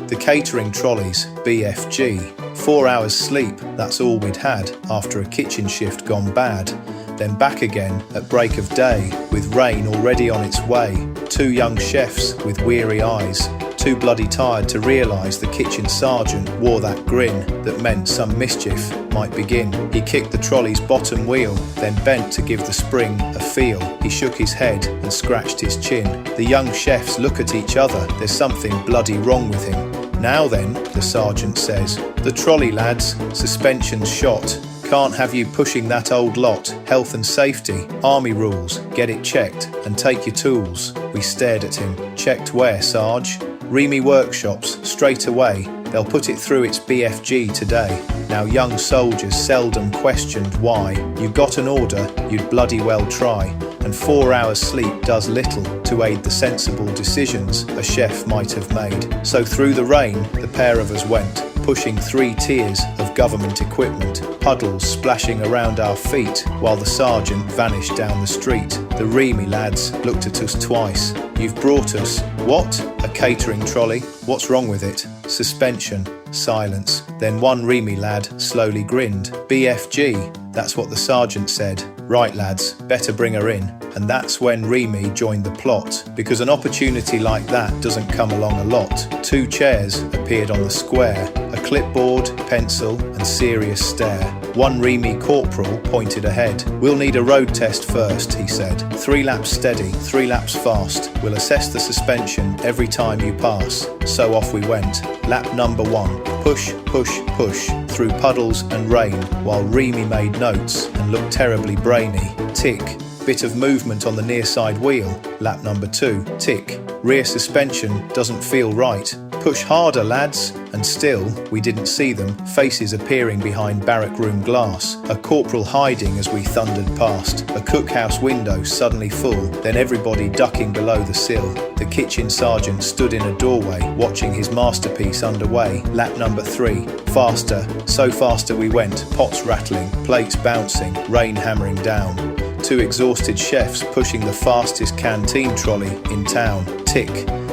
The catering trolleys BFG. 4 hours sleep, that's all we'd had after a kitchen shift gone bad. Then back again at break of day, with rain already on its way. 2 young chefs with weary eyes, too bloody tired to realise the kitchen sergeant wore that grin that meant some mischief might begin. He kicked the trolley's bottom wheel, then bent to give the spring a feel. He shook his head and scratched his chin. The young chefs look at each other, there's something bloody wrong with him. Now then, the sergeant says, the trolley lads, suspension's shot. Can't have you pushing that old lot. Health and safety, army rules, get it checked and take your tools. We stared at him. Checked where, Sarge? REME workshops, straight away. They'll put it through its BFG today. Now young soldiers seldom questioned why. You got an order, you'd bloody well try. And 4 hours sleep does little to aid the sensible decisions a chef might have made. So through the rain, the pair of us went, pushing 3 tiers of government equipment, puddles splashing around our feet, while the sergeant vanished down the street. The REME lads looked at us twice. You've brought us, what? A catering trolley? What's wrong with it? Suspension. Silence. Then one REME lad slowly grinned. BFG, that's what the sergeant said. Right lads, better bring her in. And that's when REME joined the plot, because an opportunity like that doesn't come along a lot. 2 chairs appeared on the square, a clipboard, pencil and serious stare. One REME corporal pointed ahead. We'll need a road test first, he said. 3 laps steady, 3 laps fast. We'll assess the suspension every time you pass. So off we went. Lap number 1. Push, push, push through puddles and rain, while REME made notes and looked terribly brainy. Tick. Bit of movement on the near side wheel. Lap number 2. Tick. Rear suspension doesn't feel right. Push harder, lads. And still, we didn't see them, faces appearing behind barrack room glass, a corporal hiding as we thundered past, a cookhouse window suddenly full, then everybody ducking below the sill. The kitchen sergeant stood in a doorway, watching his masterpiece underway. Lap number 3. Faster, so faster we went, pots rattling, plates bouncing, rain hammering down. 2 exhausted chefs pushing the fastest canteen trolley in town. Tick.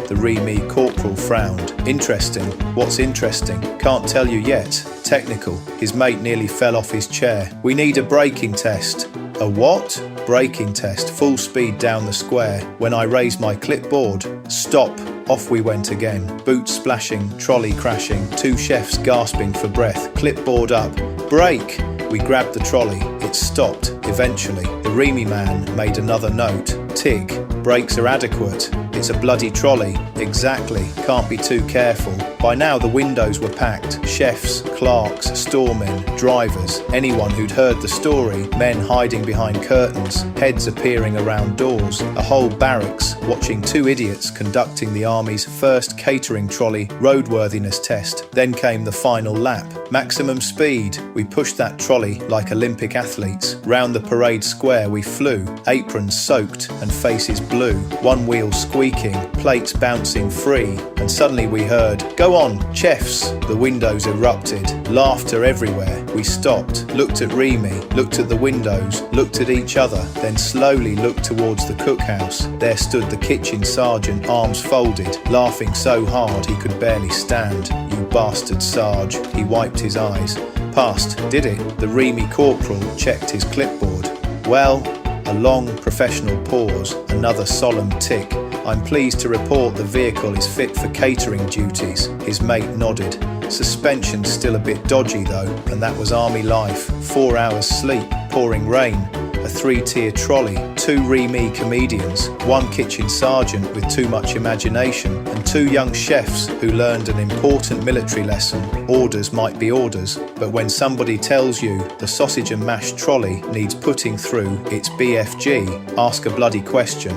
The REME corporal frowned. Interesting. What's interesting? Can't tell you yet. Technical. His mate nearly fell off his chair. We need a braking test. A what? Braking test. Full speed down the square. When I raised my clipboard. Stop. Off we went again. Boots splashing, trolley crashing, 2 chefs gasping for breath. Clipboard up. Brake! We grabbed the trolley. It stopped. Eventually. The REME man made another note. Tick. Brakes are adequate. It's a bloody trolley. Exactly. Can't be too careful. By now the windows were packed. Chefs, clerks, storemen, drivers, anyone who'd heard the story, men hiding behind curtains, heads appearing around doors, a whole barracks watching 2 idiots conducting the army's first catering trolley roadworthiness test. Then came the final lap. Maximum speed. We pushed that trolley like Olympic athletes. Round the parade square we flew, aprons soaked and faces blue, one wheel squeaking, plates bouncing free, and suddenly we heard, "Go on, chefs!" The windows erupted, laughter everywhere. We stopped, looked at REME, looked at the windows, looked at each other, then slowly looked towards the cookhouse. There stood the kitchen sergeant, arms folded, laughing so hard he could barely stand. "You bastard, Sarge." He wiped his eyes. "Passed, did it?" The REME corporal checked his clipboard. "Well," a long professional pause, another solemn tick. "I'm pleased to report the vehicle is fit for catering duties." His mate nodded. "Suspension's still a bit dodgy though, and that was army life. 4 hours sleep, pouring rain, a 3-tier trolley, 2 REME comedians, 1 kitchen sergeant with too much imagination, and 2 young chefs who learned an important military lesson. Orders might be orders, but when somebody tells you the sausage and mash trolley needs putting through its BFG, ask a bloody question.